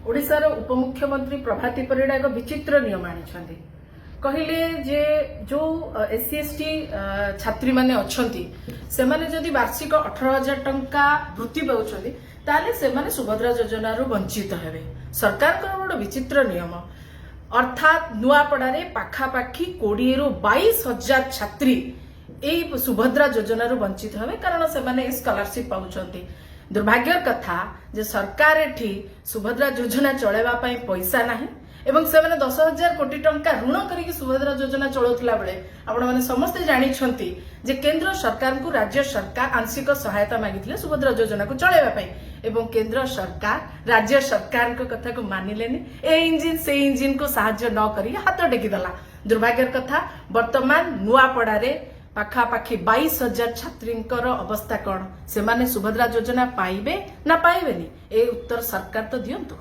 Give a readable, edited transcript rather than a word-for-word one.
ओडिशार उपमुख्यमंत्री प्रभाती परिड़ा एक विचित्र नियम आनी कहले जे जो एससी एसटी छात्री माने अछंती से माने जदि वार्षिक 18,000 टंका वृत्ति पाउछंती ताले से माने सुभद्रा योजना रु वंचित हेबे। सरकार को बड़ विचित्र नियम अर्थात नुआपड़ा रे पाखापाखी 20 रु 22,000 छात्री ए सुभद्रा योजना रु वंचित हेबे कारण से माने स्कॉलरशिप पाउछंती। दुर्भाग्य कथा जे सरकार एठी सुभद्रा योजना चलेबा पई पैसा नाही एवं से माने 10,000 कोटी टंका ऋण करिक सुभद्रा योजना चलाउतला बेले आपण माने समस्त जानि छंती जे केंद्र सरकार को राज्य सरकार आंशिक सहायता मागिथिले सुभद्रा योजना को चलाइबा पई एवं केंद्र सरकार राज्य सरकार को कथा को मानिलेनी ए इंजिन से इंजिन को सहायता न करी हाथ टेकी दला। दुर्भाग्य कथा वर्तमान नुआपड़ा रे पाखापाखी 22,000 छात्रींकर अवस्था कौन से माने सुभद्रा योजना पाइबे ना पाइबेनी ए उत्तर सरकार तो दियंतु।